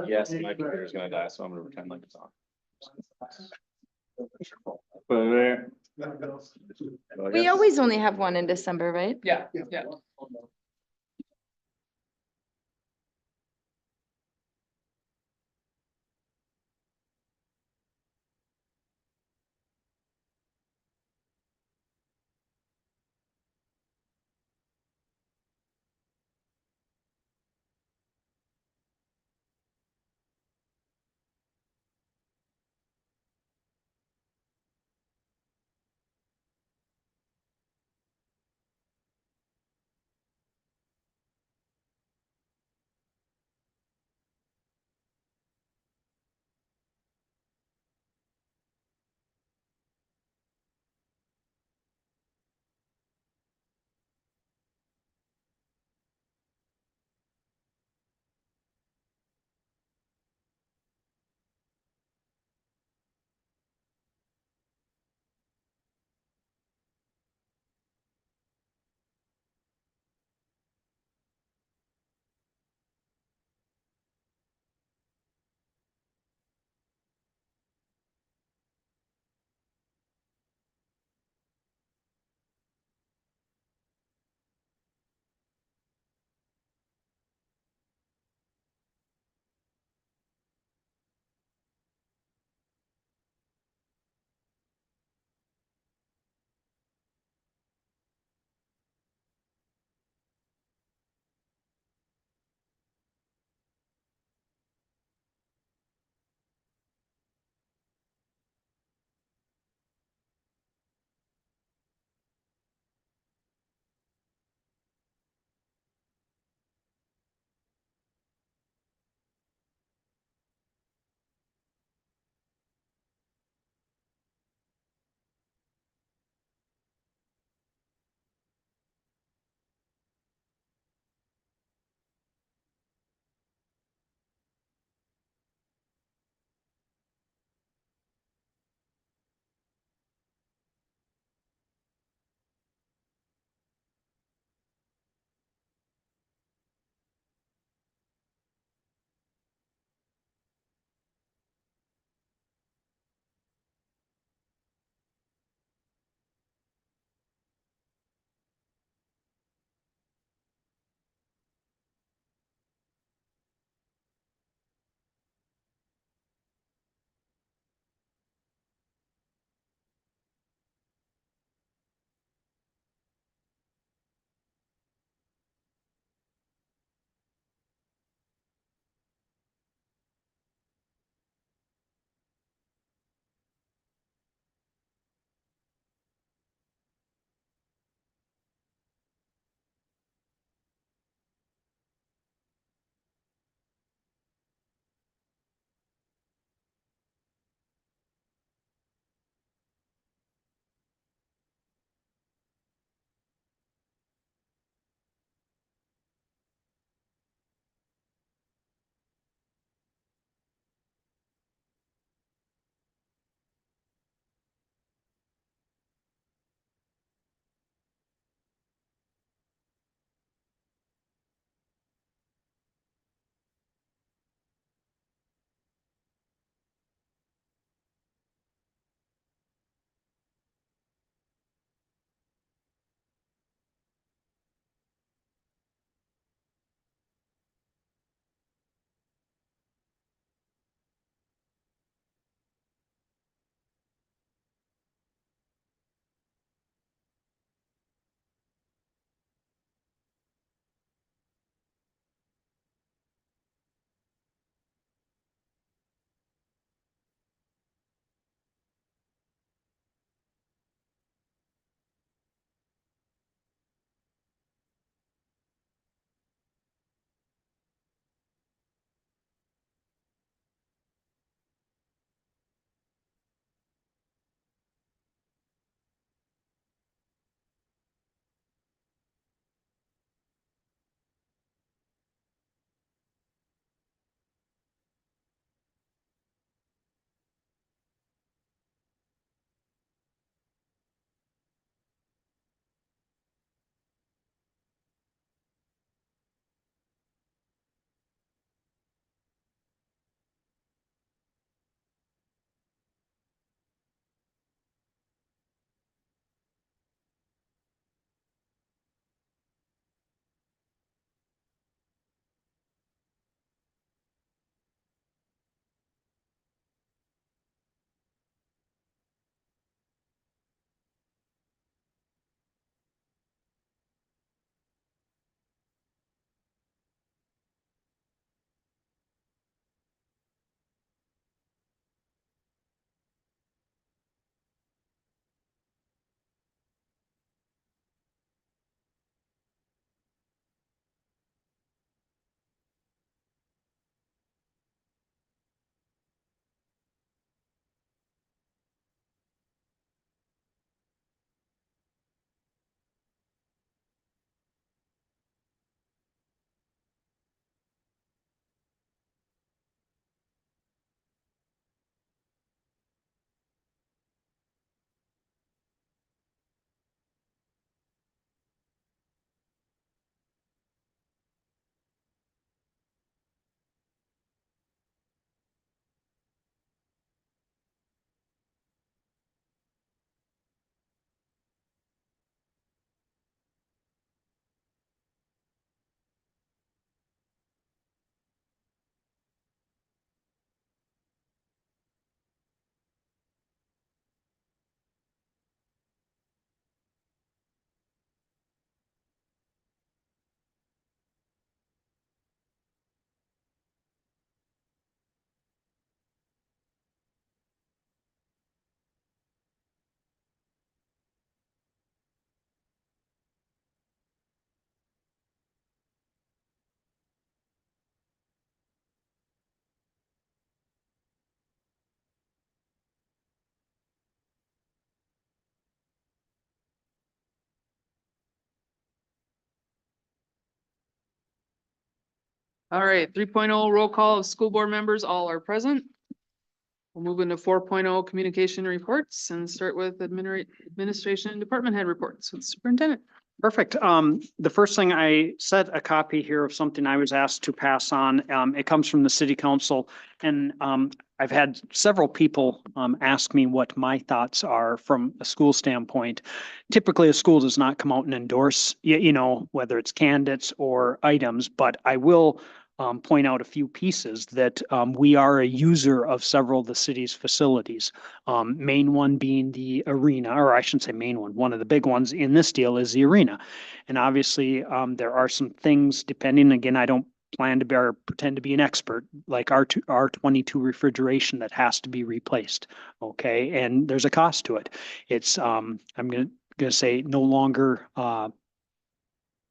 Yes, my computer's gonna die, so I'm gonna pretend like it's on. Put it there. We always only have one in December, right? Yeah, yeah. All right, 3.0 roll call of school board members, all are present. We'll move into 4.0 communication reports and start with administration and department head reports with superintendent. Perfect. The first thing, I set a copy here of something I was asked to pass on. It comes from the city council. And I've had several people ask me what my thoughts are from a school standpoint. Typically, a school does not come out and endorse, whether it's candidates or items, but I will point out a few pieces that we are a user of several of the city's facilities. Main one being the arena, or I shouldn't say main one of the big ones in this deal is the arena. And obviously, there are some things depending, again, I don't plan to be or pretend to be an expert, like R22 refrigeration that has to be replaced. Okay, and there's a cost to it. It's, I'm gonna say no longer,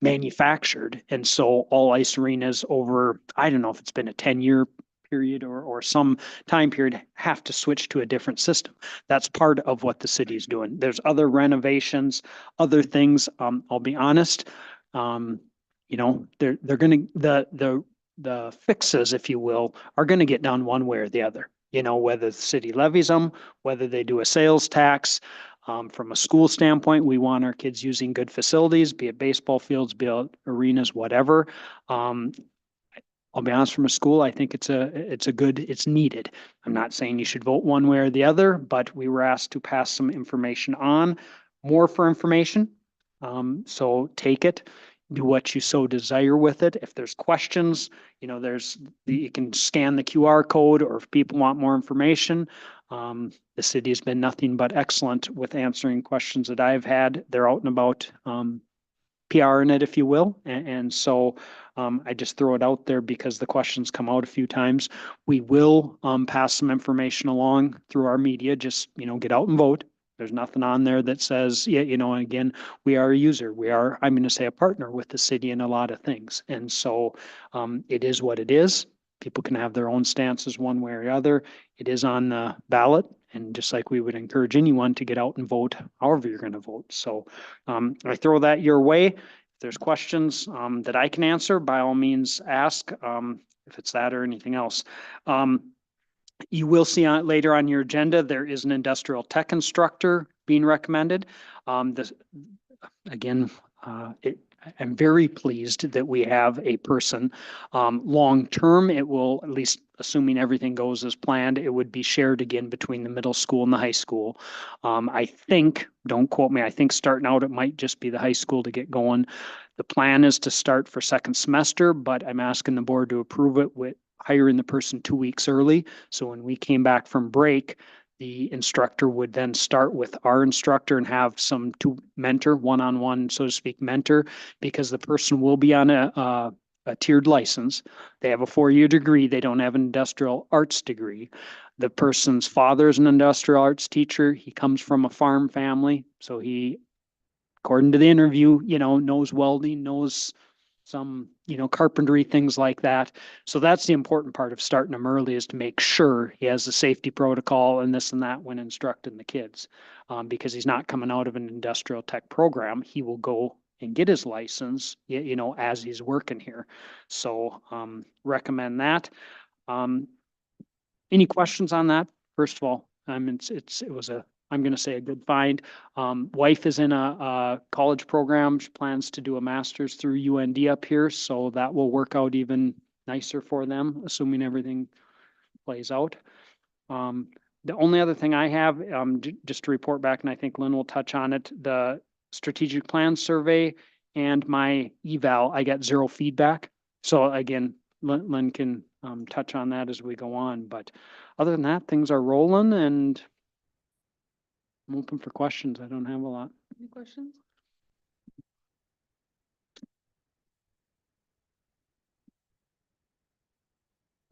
manufactured. And so all ice arenas over, I don't know if it's been a 10-year period or some time period, have to switch to a different system. That's part of what the city is doing. There's other renovations, other things. I'll be honest. They're gonna, the fixes, if you will, are gonna get done one way or the other. Whether the city levies them, whether they do a sales tax. From a school standpoint, we want our kids using good facilities, be it baseball fields, be it arenas, whatever. I'll be honest, from a school, I think it's needed. I'm not saying you should vote one way or the other, but we were asked to pass some information on, more for information. So take it, do what you so desire with it. If there's questions, you can scan the QR code, or if people want more information. The city has been nothing but excellent with answering questions that I've had. They're out and about, PR in it, if you will. And so I just throw it out there because the questions come out a few times. We will pass some information along through our media. Just, get out and vote. There's nothing on there that says, and again, we are a user. We are, I'm going to say, a partner with the city in a lot of things. And so it is what it is. People can have their own stances one way or the other. It is on the ballot. And just like we would encourage anyone to get out and vote, however you're going to vote. So I throw that your way. If there's questions that I can answer, by all means, ask if it's that or anything else. You will see later on your agenda, there is an industrial tech instructor being recommended. Again, I'm very pleased that we have a person. Long-term, it will, at least assuming everything goes as planned, it would be shared again between the middle school and the high school. I think, don't quote me, I think starting out, it might just be the high school to get going. The plan is to start for second semester, but I'm asking the board to approve it with hiring the person 2 weeks early. So when we came back from break, the instructor would then start with our instructor and have some mentor, one-on-one, so to speak, mentor, because the person will be on a tiered license. They have a 4-year degree. They don't have an industrial arts degree. The person's father is an industrial arts teacher. He comes from a farm family. So he, according to the interview, knows welding, knows some, carpentry, things like that. So that's the important part of starting them early, is to make sure he has the safety protocol and this and that when instructing the kids. Because he's not coming out of an industrial tech program. He will go and get his license, as he's working here. So recommend that. Any questions on that? First of all, it was I'm going to say a good find. Wife is in a college program. She plans to do a master's through UND up here. So that will work out even nicer for them, assuming everything plays out. The only other thing I have, just to report back, and I think Lynn will touch on it, the strategic plan survey and my eval, I got 0 feedback. So again, Lynn can touch on that as we go on. But other than that, things are rolling, and I'm open for questions. I don't have a lot. Any questions?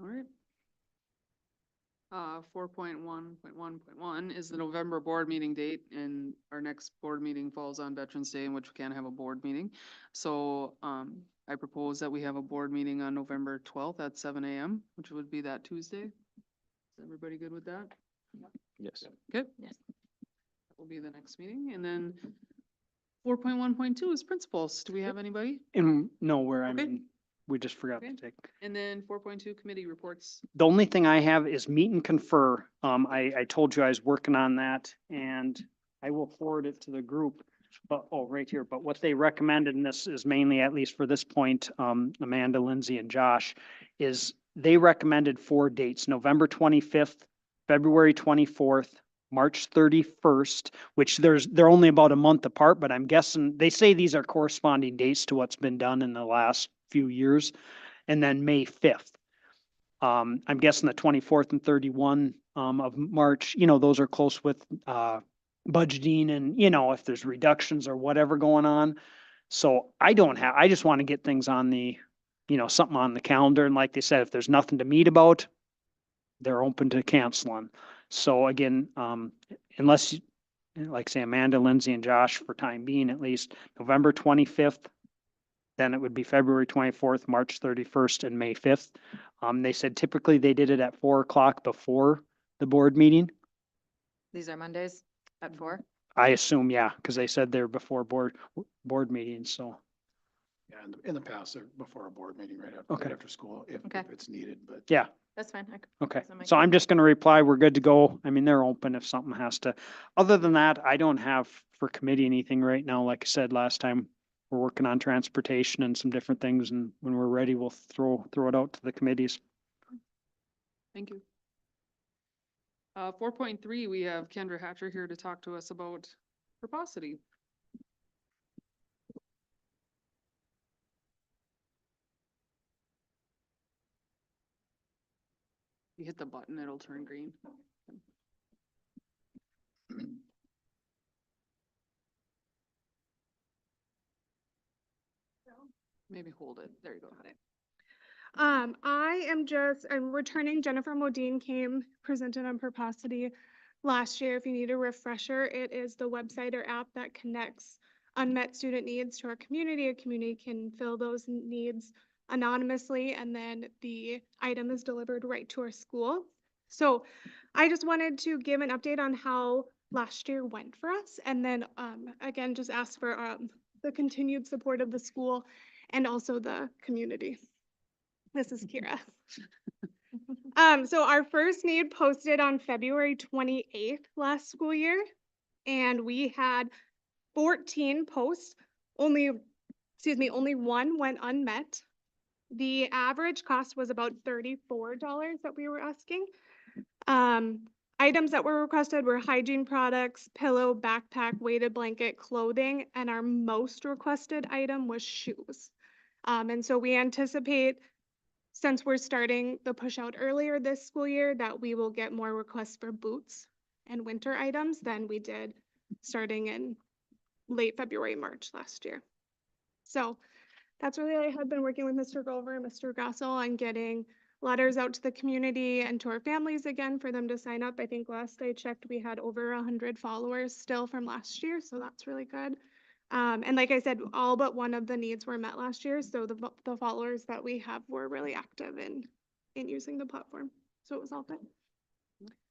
All right. 4.1.1.1 is the November board meeting date, and our next board meeting falls on Veterans Day, in which we can't have a board meeting. So I propose that we have a board meeting on November 12th at 7 a.m., which would be that Tuesday. Is everybody good with that? Yes. Good. Yes. That will be the next meeting. And then 4.1.2 is principals. Do we have anybody? And no, where Okay. we just forgot to Okay. take. And then 4.2 committee reports. The only thing I have is meet and confer. I told you I was working on that and I will forward it to the group. But, oh, right here, but what they recommended, and this is mainly, at least for this point, Amanda, Lindsay and Josh, is they recommended 4 dates, November 25th, February 24th, March 31st, which they're only about a month apart, but I'm guessing, they say these are corresponding dates to what's been done in the last few years, and then May 5th. I'm guessing the 24th and 31 of March, those are close with budgeting and, if there's reductions or whatever going on. So I just want to get things on the, something on the calendar. And like they said, if there's nothing to meet about, they're open to canceling. So again, unless, like say Amanda, Lindsay and Josh, for time being at least, November 25th, then it would be February 24th, March 31st and May 5th. They said typically they did it at 4 o'clock before the board meeting. These are Mondays at 4. I assume, yeah, because they said they're before board meetings, so. Yeah, in the past, they're before a board meeting, right Okay. after school, if Okay. it's needed, but. Yeah, That's fine. okay. Doesn't make So I'm sense. just gonna reply, we're good to go. I mean, they're open if something has to. Other than that, I don't have for committee anything right now. Like I said last time, we're working on transportation and some different things, and when we're ready, we'll throw it out to the committees. Thank you. 4.3, we have Kendra Hatcher here to talk to us about Prosity. You hit the button, it'll turn green. Maybe hold it. There you go. I'm returning. Jennifer Modine came, presented on Prosity last year. If you need a refresher, it is the website or app that connects unmet student needs to our community. A community can fill those needs anonymously, and then the item is delivered right to our school. So I just wanted to give an update on how last year went for us, and then again, just ask for the continued support of the school and also the community. This is Kira. So our first need posted on February 28th last school year, and we had 14 posts. Only one went unmet. The average cost was about $34 that we were asking. Items that were requested were hygiene products, pillow, backpack, weighted blanket, clothing, and our most requested item was shoes. And so we anticipate, since we're starting the push out earlier this school year, that we will get more requests for boots and winter items than we did starting in late February, March last year. So that's really, I had been working with Mr. Gover and Mr. Grassel on getting letters out to the community and to our families again for them to sign up. I think last I checked, we had over 100 followers still from last year, so that's really good. And like I said, all but one of the needs were met last year, so the followers that we have were really active in using the platform. So it was all good.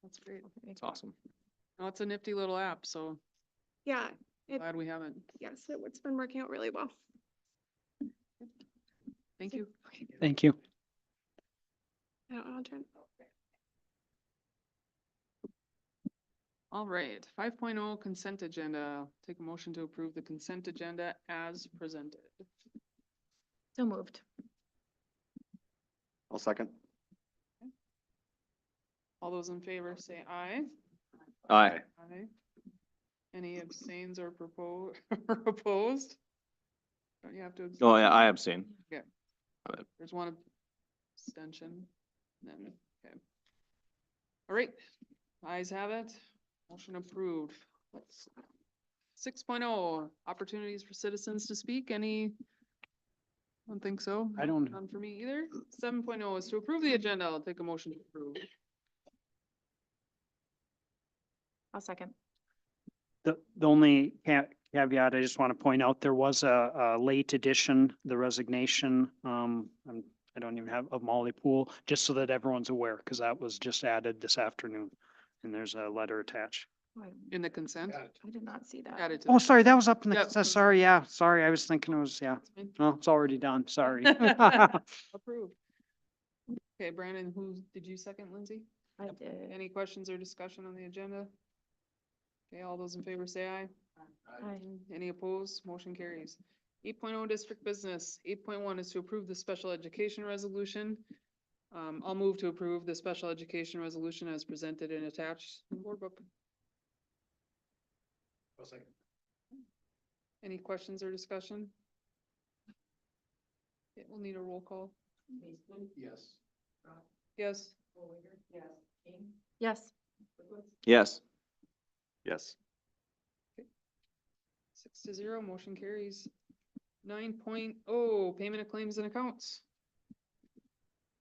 That's great. It's awesome. Oh, it's a nifty little app, so Yeah, glad we have it. yes, it's been working out really well. Thank you. Thank you. I don't know, I'll turn. All right, 5.0 consent agenda. Take a motion to approve the consent agenda as presented. So moved. I'll second. All those in favor say aye. Aye. Aye. Any abstains or opposed? Don't you have to? abstain? Oh, yeah, I abstain. There's one abstention. Then, okay. All right, ayes have it. Motion approved. 6.0, opportunities for citizens to speak. Any? I don't think so. I don't- None for me either. 7.0 is to approve the agenda. I'll take a motion to approve. I'll second. The only caveat I just want to point out, there was a late addition, the resignation, I don't even have, of Molly Poole, just so that everyone's aware, because that was just added this afternoon. And there's a letter attached. in the consent. Got it. I did not see that. Added to. Oh, the- sorry, that was up in the, Yep, consent. consent. Sorry, yeah, sorry, I was thinking it was, yeah. That's fine. No, it's already done, sorry. Approved. Okay, Brandon, did you second, Lindsay? I did. Any questions or discussion on the agenda? Okay, all those in favor say aye. Aye. Any opposed? Motion carries. 8.0 district business. 8.1 is to approve the special education resolution. I'll move to approve the special education resolution as presented and attached in the board book. I'll second. Any questions or discussion? Okay, we'll need a roll call. Yes. Yes. Yes. Yes. Yes. 6-0, motion carries. 9.0 payment of claims and accounts.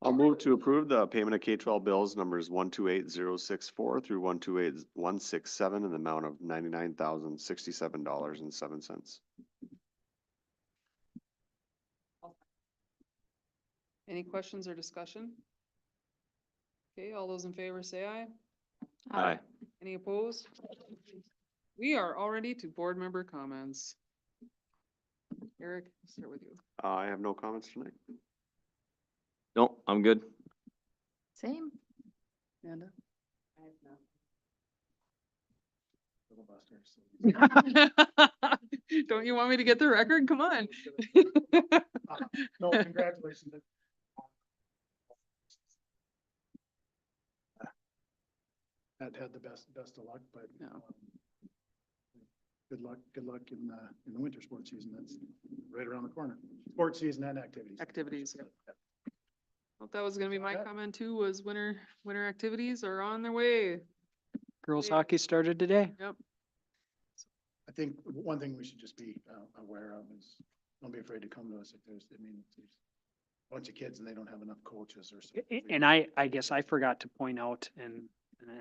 I'll move to approve the payment of K-12 bills numbers 128064 through 128167 in the amount of $99,067.07. Any questions or discussion? Okay, all those in favor say aye. Aye. Any opposed? We are already to board member comments. Eric, I'll start with you. I have no comments tonight. No, I'm good. Same. Amanda? Don't you want me to get the record? Come on. No, congratulations. Had the best of luck, but. Yeah. Good luck in the winter sports season. That's right around the corner. Sports season and activities. Activities, yep. Well, that was gonna be my Okay. comment too, was winter activities are on their way. Girls Yeah. hockey started today. Yep. I think one thing we should just be aware of is, don't be afraid to come to us if there's a bunch of kids and they don't have enough coaches or something. And I guess I forgot to point out, and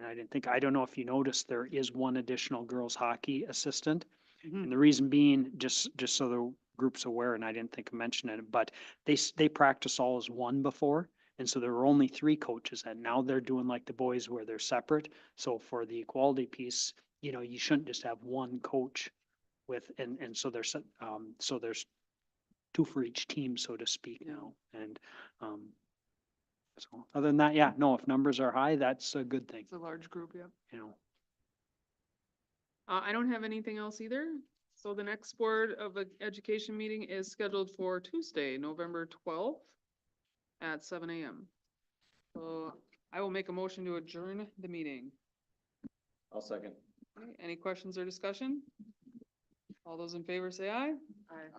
I didn't think, I don't know if you noticed, there is one additional girls hockey assistant. Mhm. And the reason being, just so the group's aware, and I didn't think of mentioning it, but they practice all as one before. And so there were only 3 coaches, and now they're doing like the boys where they're separate. So for the equality piece, you shouldn't just have one coach with, and so there's, so there's 2 for each team, so to speak Yeah. now. And, so other than that, yeah, no, if numbers are high, that's a good thing, It's a large group, yep. you know. I don't have anything else either. So the next Board of Education meeting is scheduled for Tuesday, November 12th at 7 a.m. So I will make a motion to adjourn the meeting. I'll second. Okay, any questions or discussion? All those in favor say aye. Aye.